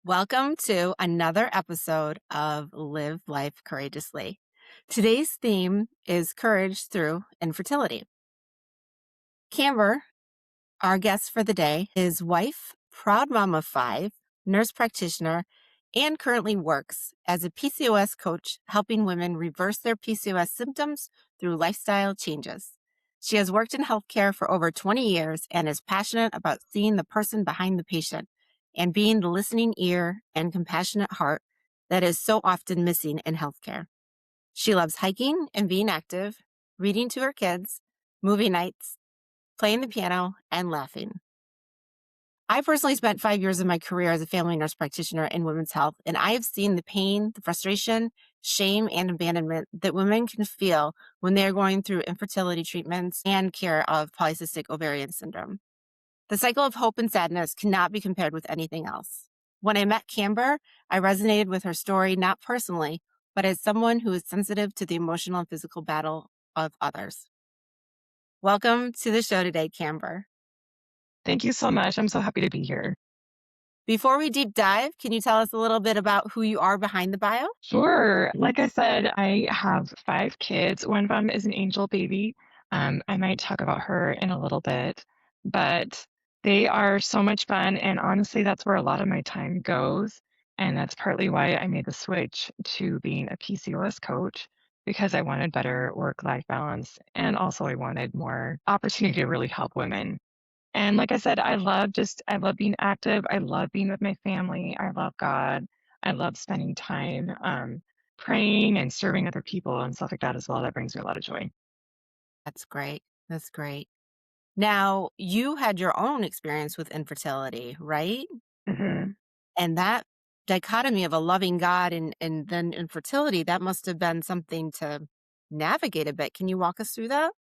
Welcome to another episode of Live Life Courageously. Today's theme is courage through infertility. Camber, our guest for the day, is wife, proud mom of 5, nurse practitioner, and currently works as a PCOS coach, helping women reverse their PCOS symptoms through lifestyle changes. She has worked in healthcare for over 20 years and is passionate about seeing the person behind the patient and being the listening ear and compassionate heart that is so often missing in healthcare. She loves hiking and being active, reading to her kids, movie nights, playing the piano, and laughing. I personally spent 5 years of my career as a family nurse practitioner in women's health, and I have seen the pain, the frustration, shame, and abandonment that women can feel when they are going through infertility treatments and care of polycystic ovarian syndrome. The cycle of hope and sadness cannot be compared with anything else. When I met Camber, I resonated with her story not personally, but as someone who is sensitive to the emotional and physical battle of others. Welcome to the show today, Camber. Thank you so much. I'm so happy to be here. Before we deep dive, can you tell us a little bit about who you are behind the bio? Sure. Like I said, I have 5 kids. One of them is an angel baby. I might talk about her in a little bit, but they are so much fun. And honestly, that's where a lot of my time goes. And that's partly why I made the switch to being a PCOS coach because I wanted better work-life balance. And also, I wanted more opportunity to really help women. And like I said, I love being active. I love being with my family. I love God. I love spending time praying and serving other people and stuff like that as well. That brings me a lot of joy. That's great. That's great. Now, you had your own experience with infertility, right? hmm And that dichotomy of a loving God and then infertility, that must have been something to navigate a bit. Can you walk us through that?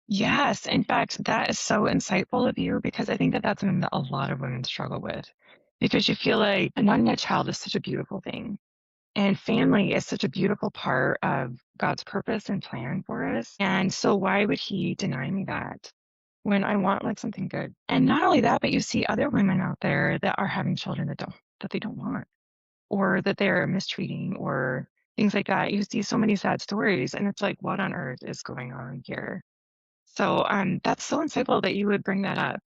Yes, in fact, that is so insightful of you because I think that that's something that a lot of women struggle with because you feel like wanting a child is such a beautiful thing. And family is such a beautiful part of God's purpose and plan for us. And so why would he deny me that when I want like something good? And not only that, but you see other women out there that are having children that they don't want or that they're mistreating or things like that. You see so many sad stories and it's like what on earth is going on here? So that's so insightful that you would bring that up.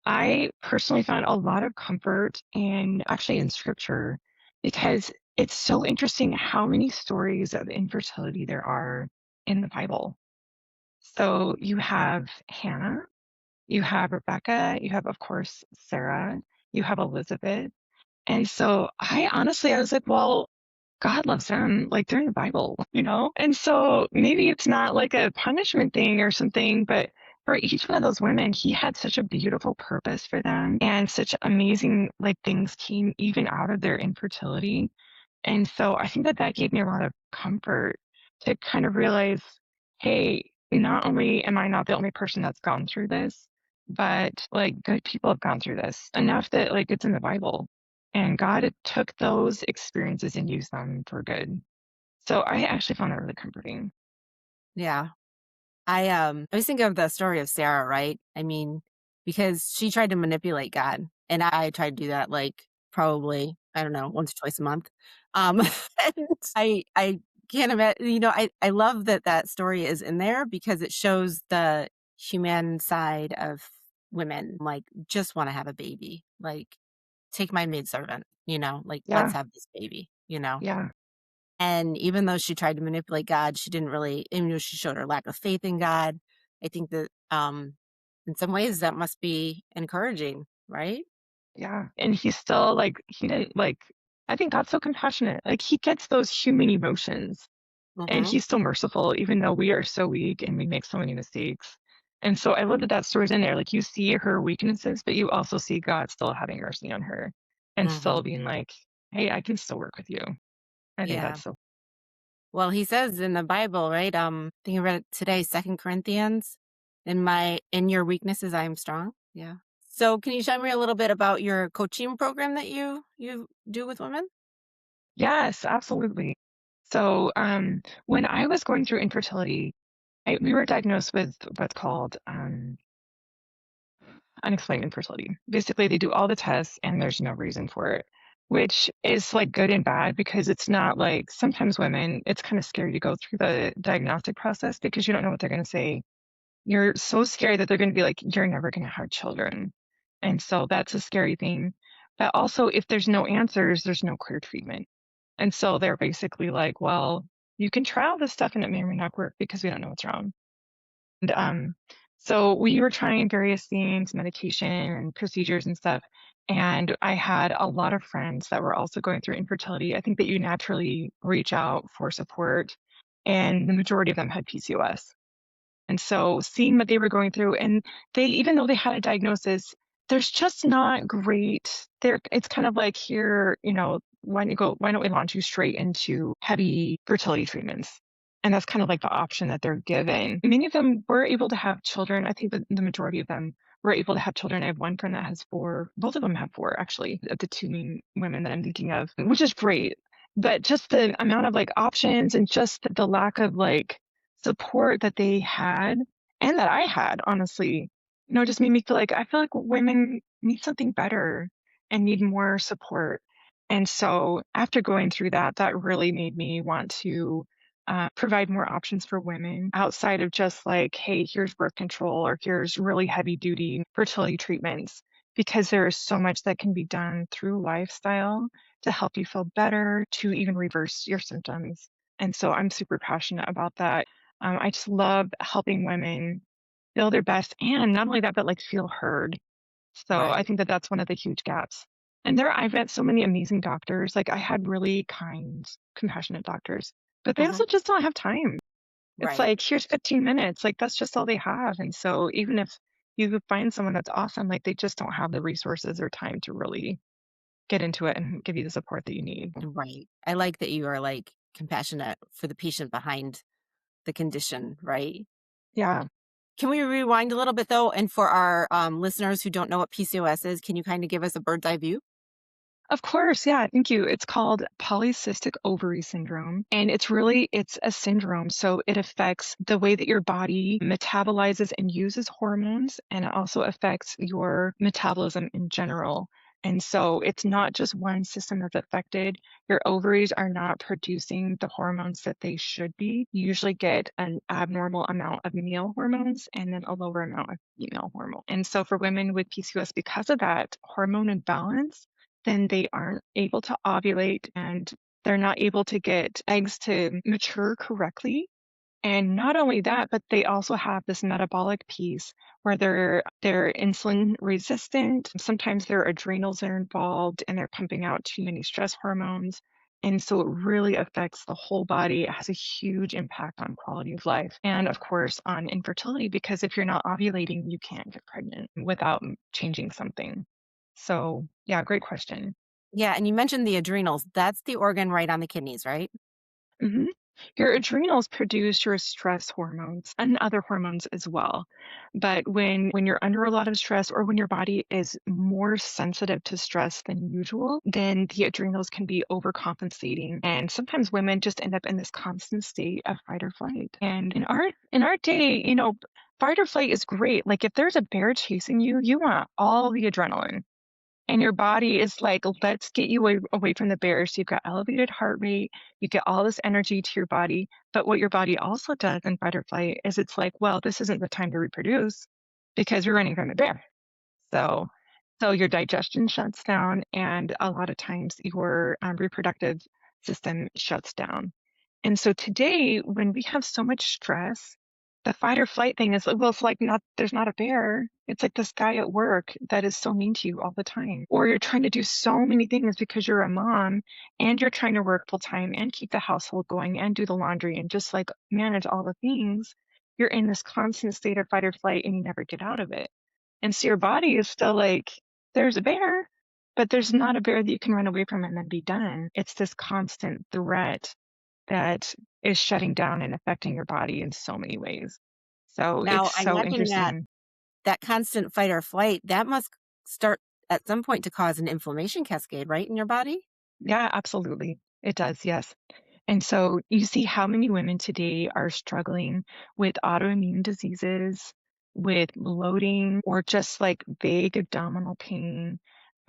I personally found a lot of comfort in scripture because it's so interesting how many stories of infertility there are in the Bible. So you have Hannah, you have Rebecca, you have, of course, Sarah, you have Elizabeth. And so I was like, well, God loves them, like they're in the Bible, you know? And so maybe it's not like a punishment thing or something, but for each one of those women, he had such a beautiful purpose for them and such amazing like things came even out of their infertility. And so I think that that gave me a lot of comfort to kind of realize, hey, not only am I not the only person that's gone through this, but like good people have gone through this enough that like it's in the Bible. And God took those experiences and used them for good. So I actually found that really comforting. Yeah. I always think of the story of Sarah, right? I mean, because she tried to manipulate God, and I tried to do that like probably, I don't know, once or twice a month. And I can't imagine, I love that that story is in there because it shows the human side of women, like just want to have a baby, like take my maidservant, like let's Yeah, have this baby. yeah, And even though she tried to manipulate God, she didn't really, she showed her lack of faith in God. I think that in some ways that must be encouraging, right? yeah. And he's still like, he didn't like, I think God's so compassionate. Like he gets those human emotions and Hmm. he's still merciful, even though we are so weak and we make so many mistakes. And so I love that that story's in there. Like you see her weaknesses, but you also see God still having mercy on her and still Hmm. being like, hey, I can still work with you. I think Yeah. that's so, Well, he says in the Bible, right? I think I read it today, Second Corinthians, in your weaknesses I am strong. Yeah. So can you tell me a little bit about your coaching program that you do with women? yes, absolutely. So when I was going through infertility, we were diagnosed with what's called unexplained infertility. Basically, they do all the tests and there's no reason for it. which is like good and bad because it's not like sometimes women, it's kind of scary to go through the diagnostic process because you don't know what they're going to say. You're so scared that they're going to be like, you're never going to have children. And so that's a scary thing. But also, if there's no answers, there's no clear treatment. And so they're basically like, well, you can try all this stuff and it may or may not work because we don't know what's wrong. And so we were trying various things, medication and procedures and stuff. And I had a lot of friends that were also going through infertility. I think that you naturally reach out for support, and the majority of them had PCOS. And so seeing what they were going through, and they, even though they had a diagnosis, there's just not great there. It's kind of like here, why don't we launch you straight into heavy fertility treatments? And that's kind of like the option that they're given. Many of them were able to have children. I think that the majority of them were able to have children. I have one friend that has four. Both of them have four, actually, of the two main women that I'm thinking of, which is great. But just the amount of like options and just the lack of like support that they had and that I had, honestly, just made me feel like I feel like women need something better and need more support. And so after going through that, that really made me want to provide more options for women outside of just like, hey, here's birth control or here's really heavy duty fertility treatments, because there is so much that can be done through lifestyle to help you feel better, to even reverse your symptoms. And so I'm super passionate about that. I just love helping women feel their best and not only that, but like feel heard. So I Right. think that that's one of the huge gaps. And I've met so many amazing doctors. Like I had really kind, compassionate doctors, but they Uh-huh. also just don't have time. It's Right. like, here's 15 minutes. Like that's just all they have. And so even if you could find someone that's awesome, like they just don't have the resources or time to really get into it and give you the support that you need. Right. I like that you are like compassionate for the patient behind the condition, right? Yeah. Can we rewind a little bit though? And for our listeners who don't know what PCOS is, can you kind of give us a bird's eye view? Of course, yeah, thank you. It's called polycystic ovary syndrome, and it's a syndrome. So it affects the way that your body metabolizes and uses hormones, and it also affects your metabolism in general. And so it's not just one system that's affected. Your ovaries are not producing the hormones that they should be. You usually get an abnormal amount of male hormones and then a lower amount of female hormone. And so for women with PCOS, because of that hormone imbalance, then they aren't able to ovulate and they're not able to get eggs to mature correctly. And not only that, but they also have this metabolic piece where they're insulin resistant. Sometimes their adrenals are involved and they're pumping out too many stress hormones. And so it really affects the whole body. It has a huge impact on quality of life. And of course, on infertility, because if you're not ovulating, you can't get pregnant without changing something. So, yeah, great question. Yeah, and you mentioned the adrenals. That's the organ right on the kidneys, right? Mhm. Your adrenals produce your stress hormones and other hormones as well. But when you're under a lot of stress or when your body is more sensitive to stress than usual, then the adrenals can be overcompensating. And sometimes women just end up in this constant state of fight or flight. And in our day, fight or flight is great. Like if there's a bear chasing you, you want all the adrenaline. And your body is like, let's get you away from the bear. So you've got elevated heart rate, you get all this energy to your body. But what your body also does in fight or flight is it's like, well, this isn't the time to reproduce because we're running from the bear. So, so your digestion shuts down, and a lot of times your reproductive system shuts down. And so today, when we have so much stress, the fight or flight thing is like, well, it's like not there's not a bear. It's like this guy at work that is so mean to you all the time. Or you're trying to do so many things because you're a mom and you're trying to work full time and keep the household going and do the laundry and just like manage all the things. You're in this constant state of fight or flight and you never get out of it. And so your body is still like, there's a bear, but there's not a bear that you can run away from and then be done. It's this constant threat that is shutting down and affecting your body in so many ways. So it's Now, I so imagine that interesting. that constant fight or flight, that must start at some point to cause an inflammation cascade, right, in your body? Yeah, absolutely. It does, yes. And so you see how many women today are struggling with autoimmune diseases, with bloating, or just like vague abdominal pain,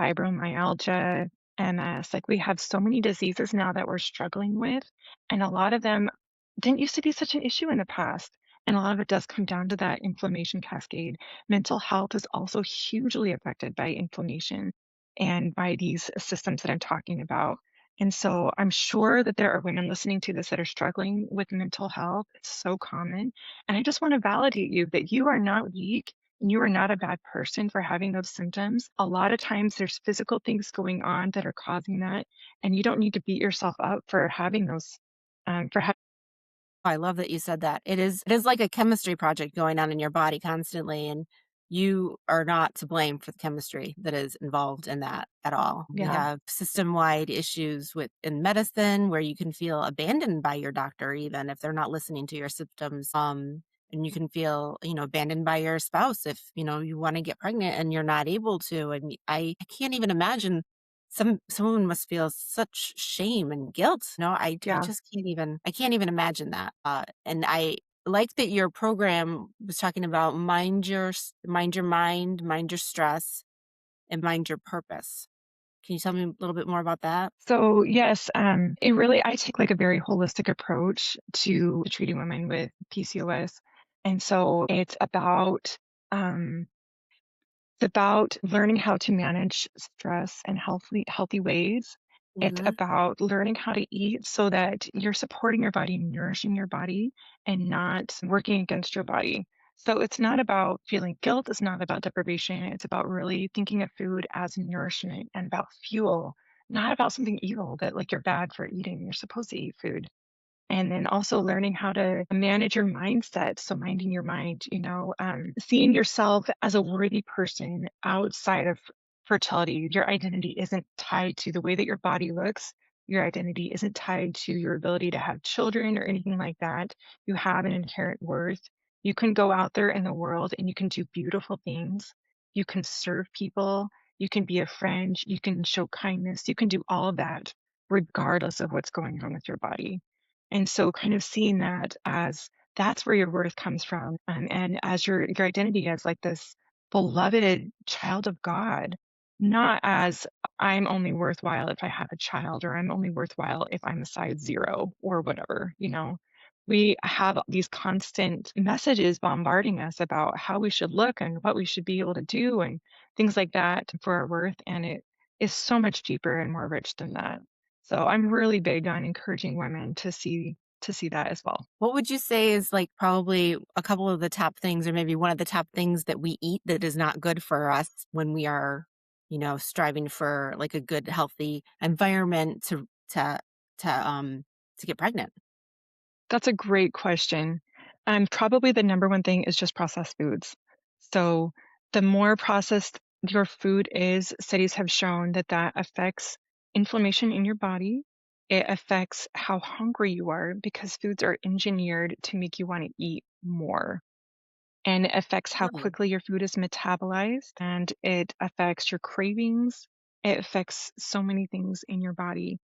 fibromyalgia. MS. Like we have so many diseases now that we're struggling with, and a lot of them didn't used to be such an issue in the past. And a lot of it does come down to that inflammation cascade. Mental health is also hugely affected by inflammation and by these systems that I'm talking about. And so I'm sure that there are women listening to this that are struggling with mental health. It's so common. And I just want to validate you that you are not weak and you are not a bad person for having those symptoms. A lot of times there's physical things going on that are causing that, and you don't need to beat yourself up for having those, for having, I love that you said that. It is like a chemistry project going on in your body constantly, and you are not to blame for the chemistry that is involved in that at all. We yeah, have system-wide issues with in medicine where you can feel abandoned by your doctor even if they're not listening to your symptoms. And you can feel, abandoned by your spouse if, you want to get pregnant and you're not able to. And I can't even imagine someone must feel such shame and guilt. No, I yeah. just can't even imagine that. And I like that your program was talking about mind your mind, mind your stress, and mind your purpose. Can you tell me a little bit more about that? So yes, it really I take like a very holistic approach to treating women with PCOS, and so um, it's about learning how to manage stress in healthy ways. It's Mhm. about learning how to eat so that you're supporting your body, nourishing your body, and not working against your body. So it's not about feeling guilt, it's not about deprivation, it's about really thinking of food as nourishment and about fuel, not about something evil that like you're bad for eating. You're supposed to eat food. And then also learning how to manage your mindset. So minding your mind, seeing yourself as a worthy person outside of fertility. Your identity isn't tied to the way that your body looks. Your identity isn't tied to your ability to have children or anything like that. You have an inherent worth. You can go out there in the world and you can do beautiful things. You can serve people. You can be a friend. You can show kindness. You can do all of that regardless of what's going on with your body. And so kind of seeing that as that's where your worth comes from, and as your identity as like this beloved child of God, not as I'm only worthwhile if I have a child or I'm only worthwhile if I'm a size 0 or whatever. We have these constant messages bombarding us about how we should look and what we should be able to do and things like that for our worth, and it is so much deeper and more rich than that. So I'm really big on encouraging women to see that as well. What would you say is like probably a couple of the top things, or maybe one of the top things that we eat that is not good for us when we are, striving for like a good, healthy environment to get pregnant? That's a great question. Probably the number one thing is just processed foods. So the more processed your food is, studies have shown that that affects inflammation in your body. It affects how hungry you are because foods are engineered to make you want to eat more. And it affects how Really? quickly your food is metabolized, and it affects your cravings. It affects so many things in your body.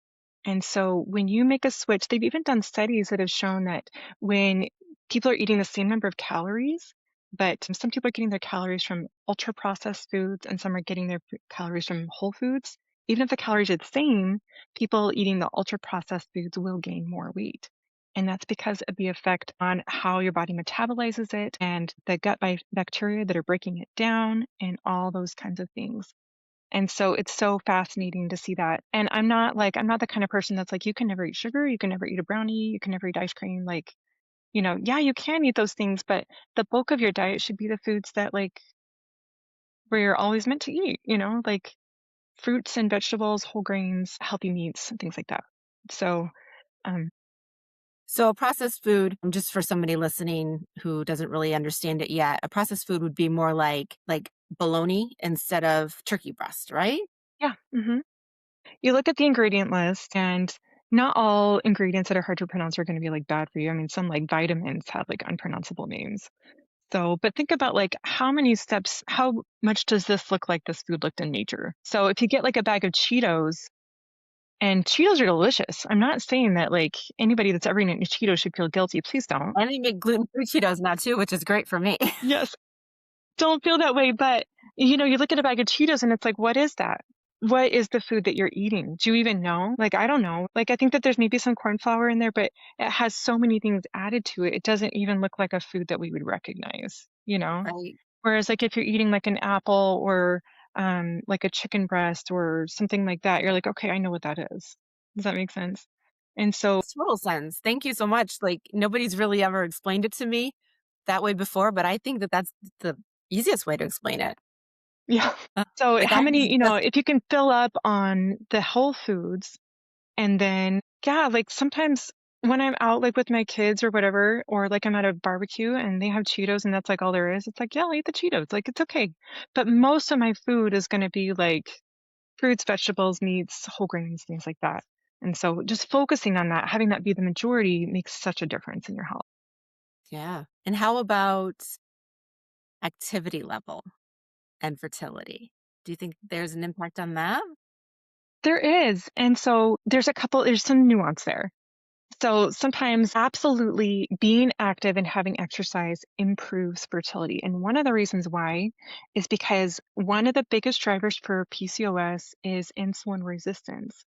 And so when you make a switch, they've even done studies that have shown that when people are eating the same number of calories, but some people are getting their calories from ultra processed foods and some are getting their calories from whole foods. Even if the calories are the same, people eating the ultra processed foods will gain more weight. And that's because of the effect on how your body metabolizes it and the gut bacteria that are breaking it down and all those kinds of things. And so it's so fascinating to see that. And I'm not the kind of person that's like, you can never eat sugar, you can never eat a brownie, you can never eat ice cream. Like, yeah, you can eat those things, but the bulk of your diet should be the foods that like where you're always meant to eat, like fruits and vegetables, whole grains, healthy meats, and things like that. So, um, So a processed food, just for somebody listening who doesn't really understand it yet, a processed food would be more like bologna instead of turkey breast, right? yeah. You look at the ingredient list and not all ingredients that are hard to pronounce are going to be like bad for you. I mean, some like vitamins have like unpronounceable names. So, but think about like how many steps, how much does this look like this food looked in nature? So if you get like a bag of Cheetos, and Cheetos are delicious. I'm not saying that like anybody that's ever eaten Cheetos should feel guilty. Please don't. And they make gluten-free Cheetos now too, which is great for me. Yes, don't feel that way. But you look at a bag of Cheetos and it's like, what is that? what is the food that you're eating? Do you even know? Like, I don't know. Like, I think that there's maybe some corn flour in there, but it has so many things added to it. It doesn't even look like a food that we would recognize, you know? Right. Whereas, like, if you're eating like an apple or like a chicken breast or something like that, you're like, okay, I know what that is. Does that make sense? And so, Makes total sense. Thank you so much. Like, nobody's really ever explained it to me that way before, but I think that that's the easiest way to explain it. yeah. Uh, So, like how I many, that's if you can fill up on the whole foods. And then, yeah, like sometimes when I'm out like with my kids or whatever, or like I'm at a barbecue and they have Cheetos and that's like all there is, it's like, yeah, I'll eat the Cheetos. Like it's okay. But most of my food is going to be like fruits, vegetables, meats, whole grains, things like that. And so just focusing on that, having that be the majority makes such a difference in your health. yeah. And how about activity level and fertility? Do you think there's an impact on that? There is. And so there's some nuance there. So sometimes absolutely being active and having exercise improves fertility. And one of the reasons why is because one of the biggest drivers for PCOS is insulin resistance.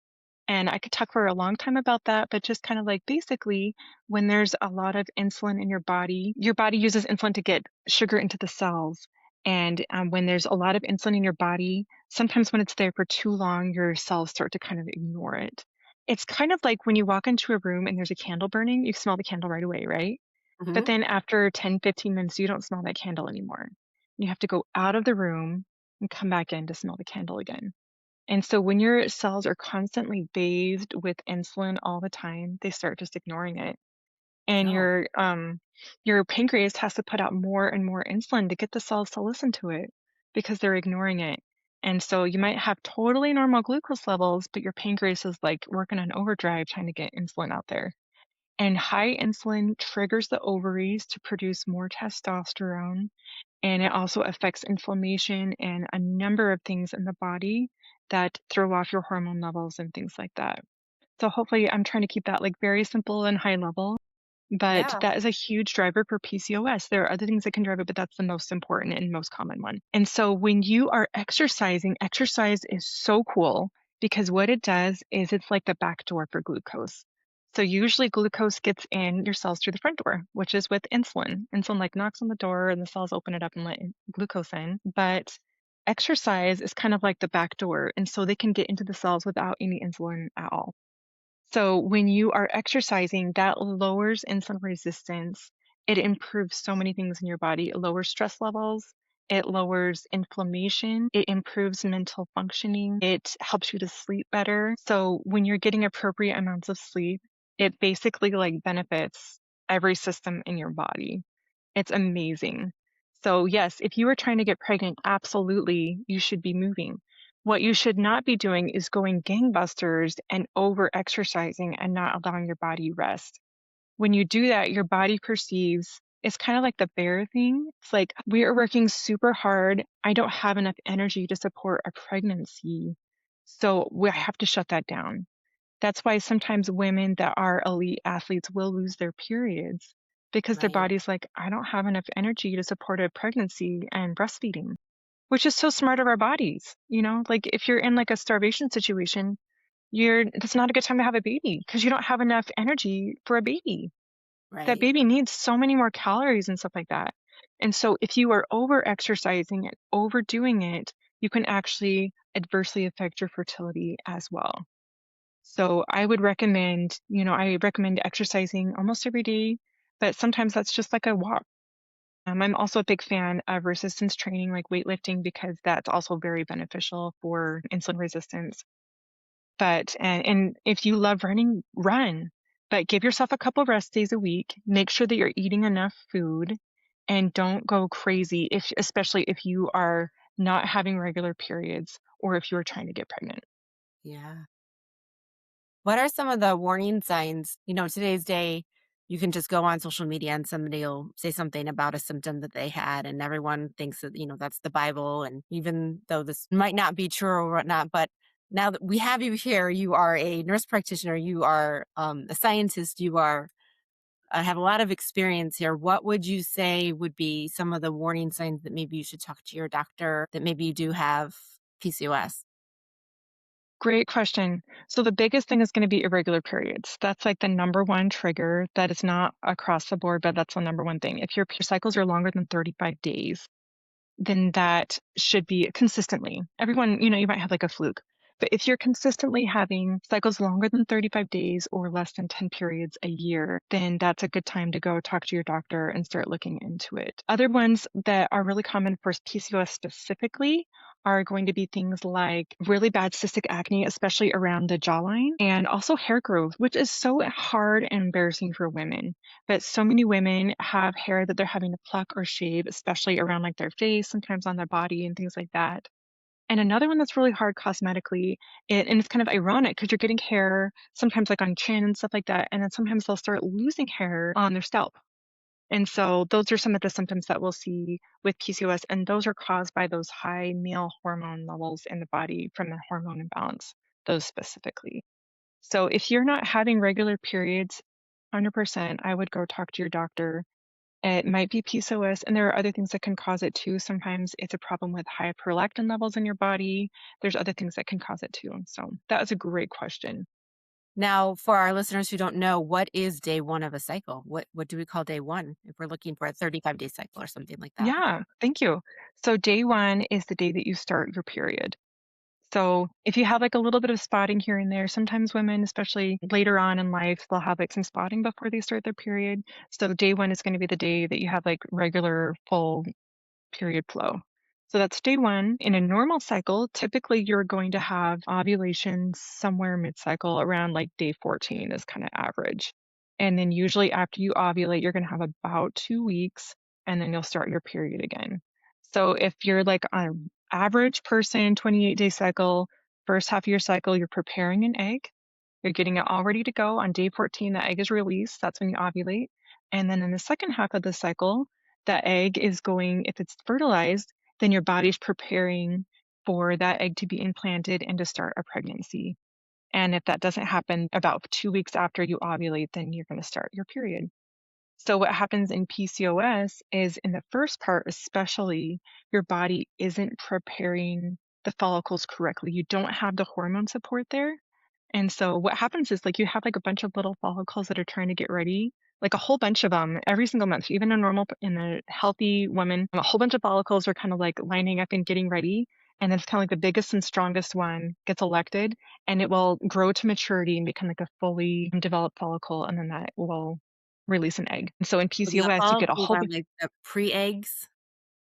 And I could talk for a long time about that, but just kind of like basically, when there's a lot of insulin in your body uses insulin to get sugar into the cells. And when there's a lot of insulin in your body, sometimes when it's there for too long, your cells start to kind of ignore it. It's kind of like when you walk into a room and there's a candle burning, you smell the candle right away, right? But Hmm. then after 10, 15 minutes, you don't smell that candle anymore. You have to go out of the room and come back in to smell the candle again. And so when your cells are constantly bathed with insulin all the time, they start just ignoring it. And Oh, your pancreas has to put out more and more insulin to get the cells to listen to it because they're ignoring it. And so you might have totally normal glucose levels, but your pancreas is like working on overdrive trying to get insulin out there. And high insulin triggers the ovaries to produce more testosterone, and it also affects inflammation and a number of things in the body that throw off your hormone levels and things like that. So hopefully I'm trying to keep that like very simple and high level, but yeah. that is a huge driver for PCOS. There are other things that can drive it, but that's the most important and most common one. And so when you are exercising, exercise is so cool because what it does is it's like the back door for glucose. So usually glucose gets in your cells through the front door, which is with insulin. Insulin like knocks on the door and the cells open it up and let glucose in. But exercise is kind of like the back door. And so they can get into the cells without any insulin at all. So when you are exercising, that lowers insulin resistance. It improves so many things in your body. It lowers stress levels. It lowers inflammation. It improves mental functioning. It helps you to sleep better. So when you're getting appropriate amounts of sleep, it basically like benefits every system in your body. It's amazing. So yes, if you are trying to get pregnant, absolutely, you should be moving. What you should not be doing is going gangbusters and over exercising and not allowing your body rest. When you do that, your body perceives it's kind of like the bear thing. It's like we are working super hard. I don't have enough energy to support a pregnancy. So we have to shut that down. That's why sometimes women that are elite athletes will lose their periods because their Right. body's like, I don't have enough energy to support a pregnancy and breastfeeding, which is so smart of our bodies. Like if you're in like a starvation situation, that's not a good time to have a baby because you don't have enough energy for a baby. That Right. baby needs so many more calories and stuff like that. And so if you are over exercising and overdoing it, you can actually adversely affect your fertility as well. So I recommend exercising almost every day, but sometimes that's just like a walk. I'm also a big fan of resistance training, like weightlifting, because that's also very beneficial for insulin resistance. And if you love running, run, but give yourself a couple rest days a week. Make sure that you're eating enough food and don't go crazy especially if you are not having regular periods or if you are trying to get pregnant. Yeah. What are some of the warning signs? Today's day, you can just go on social media and somebody will say something about a symptom that they had, and everyone thinks that, that's the Bible. And even though this might not be true or whatnot, but now that we have you here, you are a nurse practitioner, you are a scientist, you are have a lot of experience here. What would you say would be some of the warning signs that maybe you should talk to your doctor that maybe you do have PCOS? Great question. So the biggest thing is going to be irregular periods. That's like the number one trigger that is not across the board, but that's the number one thing. If your cycles are longer than 35 days, then that should be consistently. Everyone, you might have like a fluke. But if you're consistently having cycles longer than 35 days or less than 10 periods a year, then that's a good time to go talk to your doctor and start looking into it. Other ones that are really common for PCOS specifically are going to be things like really bad cystic acne, especially around the jawline, and also hair growth, which is so hard and embarrassing for women. But so many women have hair that they're having to pluck or shave, especially around like their face, sometimes on their body and things like that. And another one that's really hard cosmetically, and it's kind of ironic because you're getting hair sometimes like on chin and stuff like that, and then sometimes they'll start losing hair on their scalp. And so those are some of the symptoms that we'll see with PCOS, and those are caused by those high male hormone levels in the body from the hormone imbalance, those specifically. So if you're not having regular periods, 100%, I would go talk to your doctor. It might be PCOS, and there are other things that can cause it too. Sometimes it's a problem with high prolactin levels in your body. There's other things that can cause it too. So that was a great question. Now, for our listeners who don't know, what is day one of a cycle? What do we call day one if we're looking for a 35-day cycle or something like that? Yeah, thank you. So day one is the day that you start your period. So if you have like a little bit of spotting here and there, sometimes women, especially later on in life, they'll have like some spotting before they start their period. So day one is going to be the day that you have like regular full period flow. So that's day one. In a normal cycle, typically you're going to have ovulation somewhere mid cycle around like day 14 is kind of average. And then usually after you ovulate, you're going to have about 2 weeks and then you'll start your period again. So if you're like an average person, 28-day cycle, first half of your cycle, you're preparing an egg. You're getting it all ready to go. On day 14, the egg is released. That's when you ovulate. And then in the second half of the cycle, that egg is going, if it's fertilized, then your body's preparing for that egg to be implanted and to start a pregnancy. And if that doesn't happen about 2 weeks after you ovulate, then you're going to start your period. So what happens in PCOS is in the first part, especially, your body isn't preparing the follicles correctly. You don't have the hormone support there. And so what happens is like you have like a bunch of little follicles that are trying to get ready, like a whole bunch of them every single month. Even in a healthy woman, a whole bunch of follicles are kind of like lining up and getting ready. And then it's kind of like the biggest and strongest one gets elected and it will grow to maturity and become like a fully developed follicle. And then that will release an egg. And so in So the PCOS, you get a follicles whole are like the pre-eggs?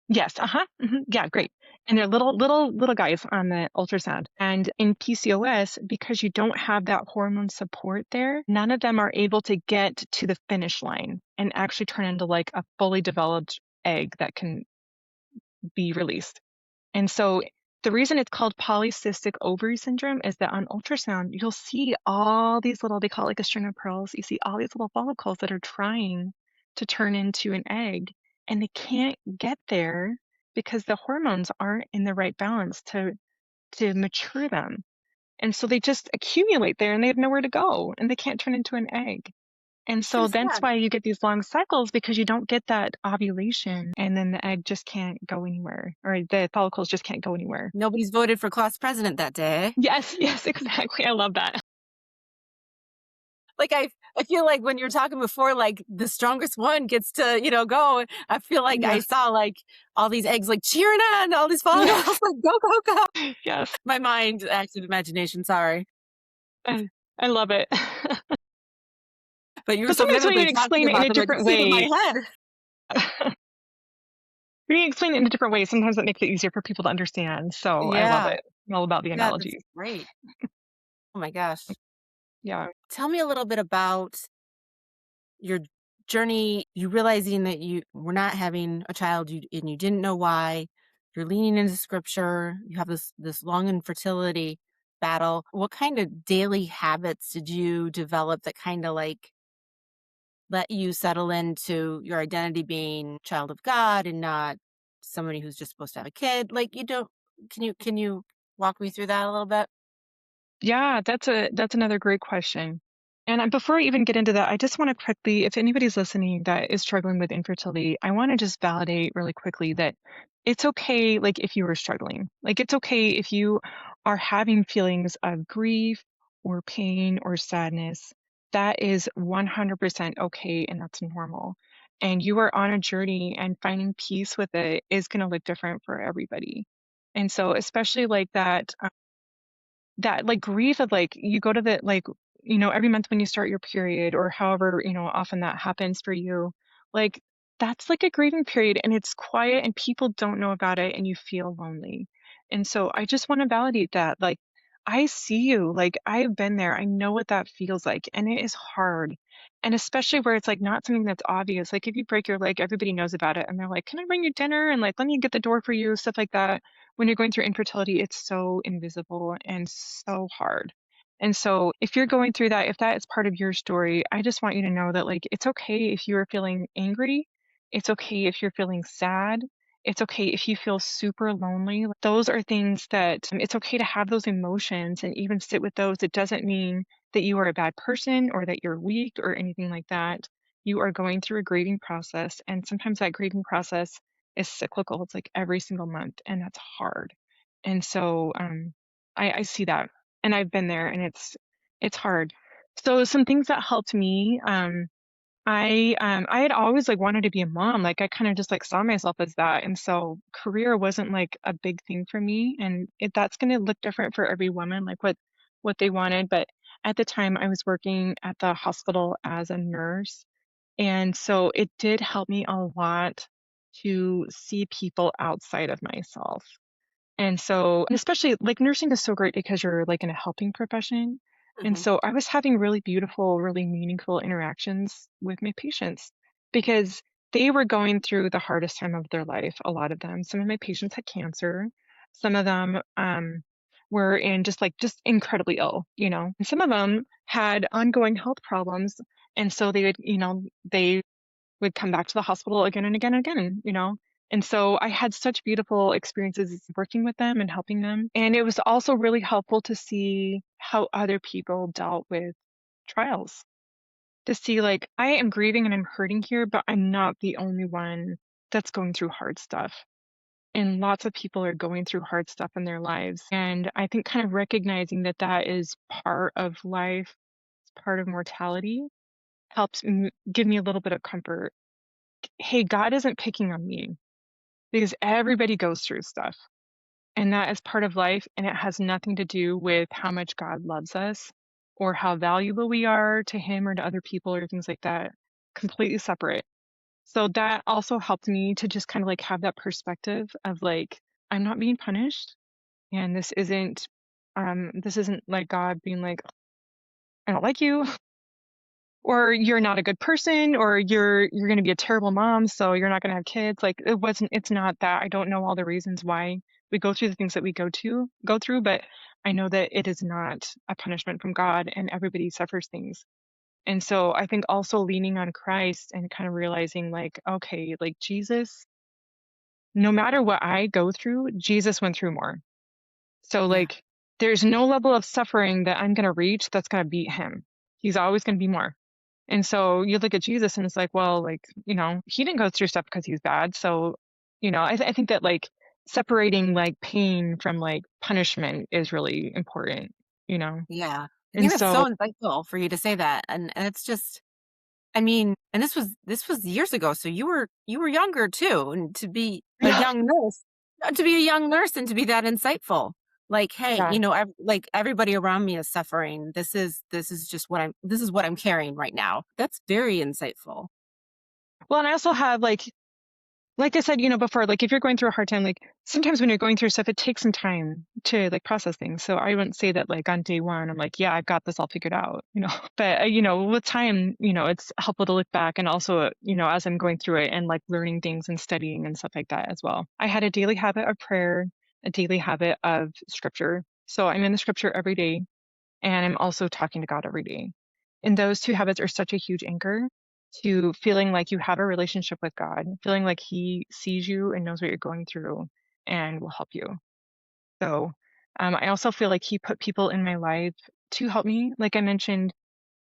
Yes, uh-huh, yeah, great. And they're little guys on the ultrasound. And in PCOS, because you don't have that hormone support there, none of them are able to get to the finish line and actually turn into like a fully developed egg that can be released. And so the reason it's called polycystic ovary syndrome is that on ultrasound, you'll see all these little, they call it like a string of pearls. You see all these little follicles that are trying to turn into an egg, and they can't get there because the hormones aren't in the right balance to mature them. And so they just accumulate there and they have nowhere to go and they can't turn into an egg. And It's kind so of that's sad. why you get these long cycles because you don't get that ovulation and then the egg just can't go anywhere or the follicles just can't go anywhere. Nobody's voted for class president that day. Yes, yes, exactly. I love that. Like I feel like when you're talking before, like the strongest one gets to, go. I feel like I Yes, saw like all these eggs like cheering on all these follicles, yes, like go, go, go. yes. My mind, active imagination, sorry. I, I love it. But you were But so sometimes when vividly you talking explain it in about a them, I could different see it in my way, head. when you explain it in a different way, sometimes it makes it easier for people to understand. So I love Yeah. it. I'm all about the Yeah, that's analogies. great. Oh my gosh. Yeah. Tell me a little bit about your journey, you realizing that you were not having a child, and you didn't know why. You're leaning into scripture. You have this long infertility battle. What kind of daily habits did you develop that kind of like let you settle into your identity being child of God and not somebody who's just supposed to have a kid? Like you don't can you walk me through that a little bit? Yeah, that's another great question. And before I even get into that, I just want to quickly, if anybody's listening that is struggling with infertility, I want to just validate really quickly that it's okay, like if you are struggling, like it's okay if you are having feelings of grief or pain or sadness, that is 100% okay and that's normal. And you are on a journey, and finding peace with it is going to look different for everybody. And so, especially like that like grief of like you go to the like every month when you start your period or however often that happens for you, like that's like a grieving period, and it's quiet and people don't know about it and you feel lonely. And so I just want to validate that, like, I see you, like I've been there, I know what that feels like, and it is hard. And especially where it's like not something that's obvious, like if you break your leg everybody knows about it and they're like, can I bring you dinner, and like let me get the door for you, stuff like that. When you're going through infertility, it's so invisible and so hard. And so if you're going through that, if that is part of your story, I just want you to know that like it's okay if you are feeling angry. It's okay if you're feeling sad. It's okay if you feel super lonely. Like, those are things that it's okay to have those emotions and even sit with those. It doesn't mean that you are a bad person or that you're weak or anything like that. You are going through a grieving process, and sometimes that grieving process is cyclical. It's like every single month, and that's hard. And so I see that, and I've been there, and it's hard. So some things that helped me, I had always like wanted to be a mom. Like I kind of just like saw myself as that, and so career wasn't like a big thing for me. And that's going to look different for every woman, like what they wanted. But at the time, I was working at the hospital as a nurse, and so it did help me a lot to see people outside of myself. And so, and especially like nursing is so great because you're like in a helping profession. And Hmm. so I was having really beautiful, really meaningful interactions with my patients because they were going through the hardest time of their life, a lot of them. Some of my patients had cancer. Some of them were in just incredibly ill, and some of them had ongoing health problems. And so they would come back to the hospital again and again and again. And so I had such beautiful experiences working with them and helping them. And it was also really helpful to see how other people dealt with trials, to see like, I am grieving and I'm hurting here, but I'm not the only one that's going through hard stuff. And lots of people are going through hard stuff in their lives. And I think kind of recognizing that that is part of life, part of mortality, helps give me a little bit of comfort. Hey, God isn't picking on me, because everybody goes through stuff, and that is part of life, and it has nothing to do with how much God loves us or how valuable we are to him or to other people or things like that. Completely separate. So that also helped me to just kind of like have that perspective of like, I'm not being punished, and this isn't like God being like, I don't like you, or you're not a good person, or you're going to be a terrible mom, so you're not going to have kids. Like it's not that. I don't know all the reasons why we go through the things that we go through, but I know that it is not a punishment from God, and everybody suffers things. And so I think also leaning on Christ and kind of realizing like, okay, like Jesus, no matter what I go through, Jesus went through more. So Yeah. like there's no level of suffering that I'm going to reach that's going to beat him. He's always going to be more. And so you look at Jesus and it's like, well, like, he didn't go through stuff because he's bad. So, I think that like separating like pain from like punishment is really important, you know? Yeah. I And think that's so, so insightful for you to say that. And it's just, I mean, and this was years ago, so you were younger too, and to be a yeah, young nurse, to be a young nurse and to be that insightful. Like, hey, yeah. like everybody around me is suffering. This is what I'm carrying right now. That's very insightful. Well, and I also have like I said, before, like if you're going through a hard time, like sometimes when you're going through stuff, it takes some time to like process things. So I wouldn't say that like on day one, I'm like, yeah, I've got this all figured out. But, with time, it's helpful to look back, and also, as I'm going through it and like learning things and studying and stuff like that as well. I had a daily habit of prayer, a daily habit of scripture. So I'm in the scripture every day, and I'm also talking to God every day. And those two habits are such a huge anchor to feeling like you have a relationship with God, feeling like He sees you and knows what you're going through and will help you. So I also feel like He put people in my life to help me. Like I mentioned,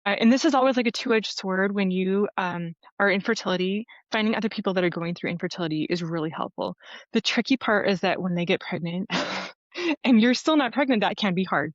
and this is always like a two-edged sword when you are infertility. Finding other people that are going through infertility is really helpful. The tricky part is that when they get pregnant, and you're still not pregnant, that can be hard.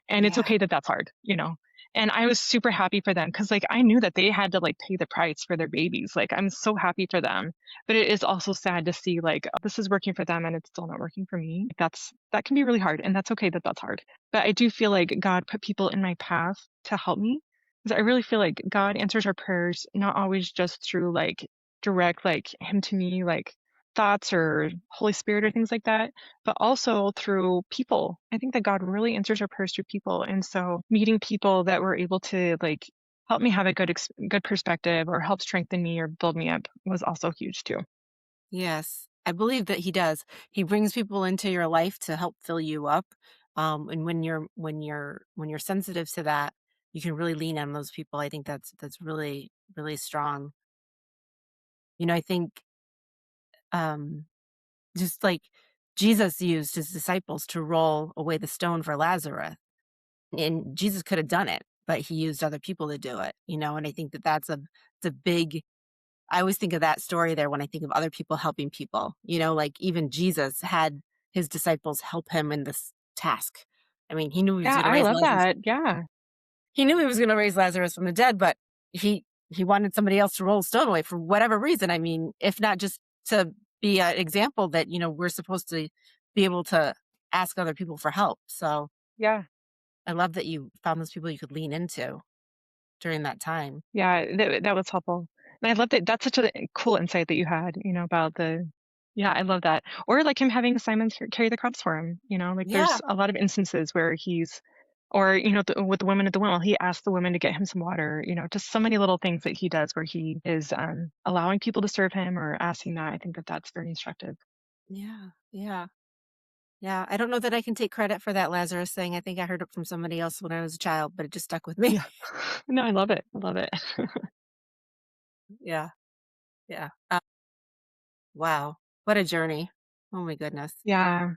And it's Yeah. okay that that's hard, you know? And I was super happy for them because, like, I knew that they had to, like, pay the price for their babies. Like, I'm so happy for them. But it is also sad to see, like, oh, this is working for them and it's still not working for me. That can be really hard, and that's okay that that's hard. But I do feel like God put people in my path to help me, because I really feel like God answers our prayers not always just through, like, direct, like, him to me, like, thoughts or Holy Spirit or things like that, but also through people. I think that God really answers our prayers through people. And so meeting people that were able to, like, help me have a good perspective or help strengthen me or build me up was also huge too. Yes. I believe that he does. He brings people into your life to help fill you up. And when you're sensitive to that, you can really lean on those people. I think that's really, really strong. I think um just like Jesus used his disciples to roll away the stone for Lazarus. And Jesus could have done it, but he used other people to do it. And I think that it's a big I always think of that story there when I think of other people helping people. Like even Jesus had his disciples help him in this task. I mean, he knew he was Yeah, going to I raise love Lazarus. that. Yeah. He knew he was going to raise Lazarus from the dead, but he wanted somebody else to roll the stone away for whatever reason. I mean, if not just to be an example that we're supposed to be able to ask other people for help. So Yeah. I love that you found those people you could lean into during that time. Yeah, that was helpful. And I love that that's such a cool insight that you had, about the yeah, I love that. Or like him having Simon carry the crops for him, like Yeah. there's a lot of instances where he's or with the women at the well, he asked the women to get him some water, just so many little things that he does where he is allowing people to serve him or asking that. I think that that's very instructive. Yeah. Yeah. Yeah, I don't know that I can take credit for that Lazarus thing. I think I heard it from somebody else when I was a child, but it just stuck with me. Yeah. No, I love it. I love it. Yeah, yeah. Wow, what a journey. Oh my goodness. Yeah.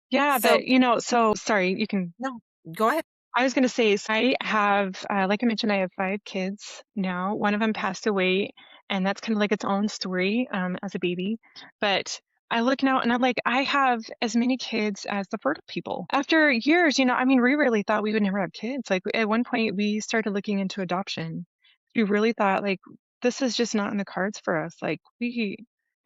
Yeah, So but so sorry, you can no, go ahead. I was gonna say, so I have, like I mentioned, I have 5 kids now. One of them passed away, and that's kind of like its own story, as a baby. But I look now and I'm like, I have as many kids as the fertile people. After years, I mean, we really thought we would never have kids. Like at one point, we started looking into adoption. We really thought like this is just not in the cards for us. Like we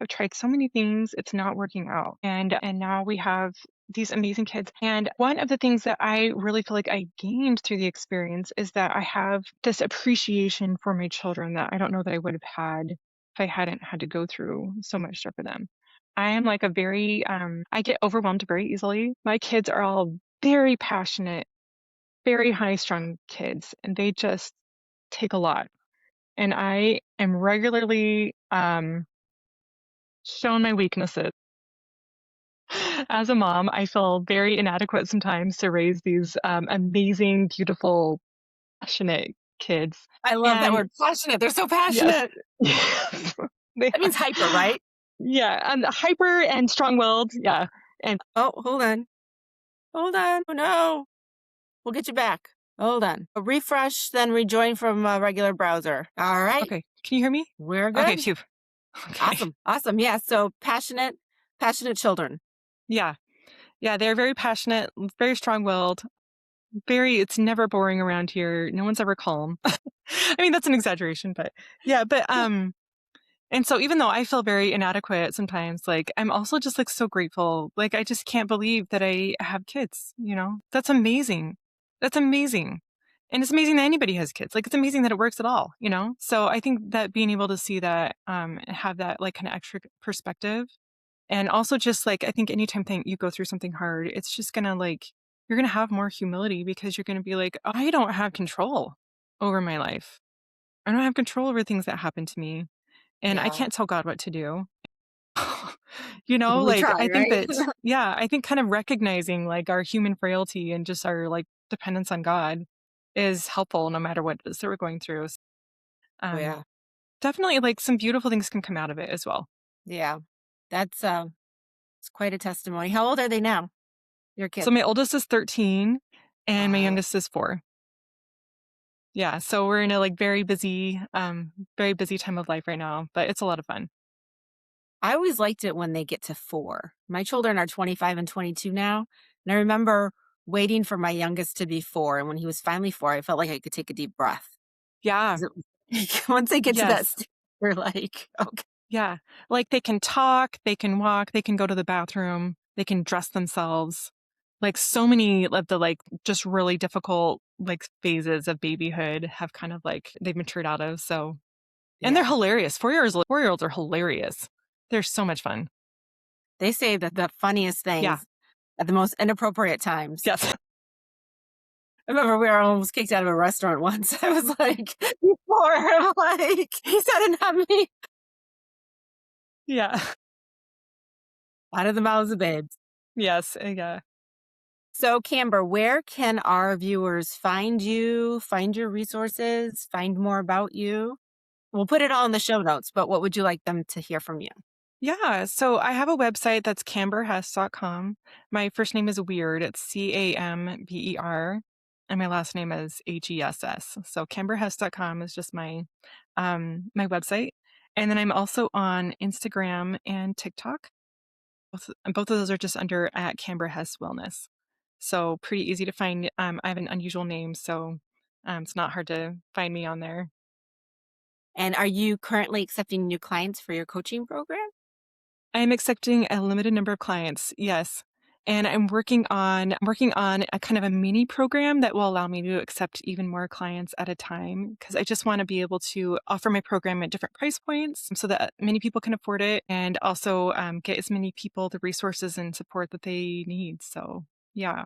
have tried so many things, it's not working out. And now we have these amazing kids. And one of the things that I really feel like I gained through the experience is that I have this appreciation for my children that I don't know that I would have had if I hadn't had to go through so much stuff for them. I am like a very, I get overwhelmed very easily. My kids are all very passionate, very high strung kids, and they just take a lot. And I am regularly shown my weaknesses. As a mom, I feel very inadequate sometimes to raise these amazing, beautiful, passionate kids. I love that And word, passionate. They're so yes, passionate. yes, they That are. means hyper, right? Yeah, and hyper and strong-willed. Yeah, and Oh, hold on. Hold on. Oh no. We'll get you back. Hold on. A refresh, then rejoin from a regular browser. All right. okay, can you hear me? We're Okay, good. phew. Okay, Awesome. Awesome. Yeah. So passionate children. yeah, yeah, they're very passionate, very strong-willed. Very, it's never boring around here. No one's ever calm. I mean, that's an exaggeration, but yeah, but and so even though I feel very inadequate sometimes, like I'm also just like so grateful. Like I just can't believe that I have kids. That's amazing. That's amazing. And it's amazing that anybody has kids. Like it's amazing that it works at all. So I think that being able to see that and have that like kind of extra perspective and also just like I think anytime you go through something hard, it's just gonna like you're gonna have more humility because you're gonna be like, I don't have control over my life. I don't have control over things that happen to me and I Yeah. can't tell God what to do. We Like try, I think right? that, yeah, I think kind of recognizing like our human frailty and just our like dependence on God is helpful no matter what it is that we're going through. So, Oh Um, yeah. definitely like some beautiful things can come out of it as well. Yeah. That's it's quite a testimony. How old are they now? Your So kids? my oldest is 13 and my Wow. youngest is 4. Yeah, so we're in a like very busy time of life right now, but it's a lot of fun. I always liked it when they get to 4. My children are 25 and 22 now, and I remember waiting for my youngest to be 4, and when he was finally 4, I felt like I could take a deep breath. Yeah. 'Cause once they get to that Yes. stage, we're like, "Okay." Yeah. Like, they can talk, they can walk, they can go to the bathroom, they can dress themselves. Like, so many of the, like, just really difficult, like, phases of babyhood have kind of, like, they've matured out of, so and they're Yeah. hilarious. 4-year-olds are hilarious. They're so much fun. They say that the funniest Yeah. things at the most inappropriate times. Yes. I remember we were almost kicked out of a restaurant once. I was like, before, I'm like, he said it, not me. Yeah. Out of the mouths of babes. Yes, yeah. So, Camber, where can our viewers find you, find your resources, find more about you? We'll put it all in the show notes, but what would you like them to hear from you? Yeah, so I have a website that's camberhess.com. My first name is weird. It's Camber, and my last name is Hess. So camberhess.com is just my website. And then I'm also on Instagram and TikTok. Both of those are just under at Camber Hess Wellness. So pretty easy to find. I have an unusual name, so it's not hard to find me on there. And are you currently accepting new clients for your coaching program? I am accepting a limited number of clients, yes. And I'm working on a kind of a mini program that will allow me to accept even more clients at a time because I just want to be able to offer my program at different price points so that many people can afford it and also get as many people the resources and support that they need. So, yeah.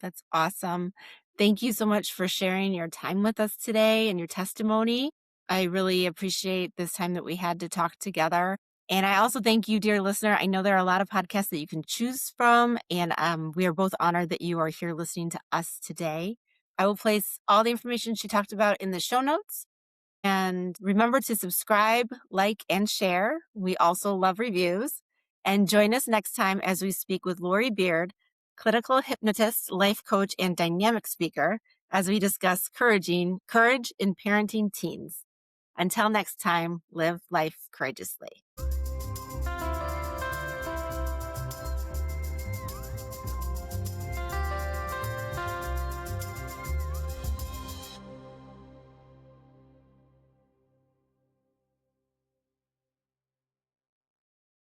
That's awesome. Thank you so much for sharing your time with us today and your testimony. I really appreciate this time that we had to talk together. And I also thank you, dear listener. I know there are a lot of podcasts that you can choose from, and we are both honored that you are here listening to us today. I will place all the information she talked about in the show notes. And remember to subscribe, like, and share. We also love reviews. And join us next time as we speak with Lori Beard, clinical hypnotist, life coach, and dynamic speaker, as we discuss courage in parenting teens. Until next time, live life courageously.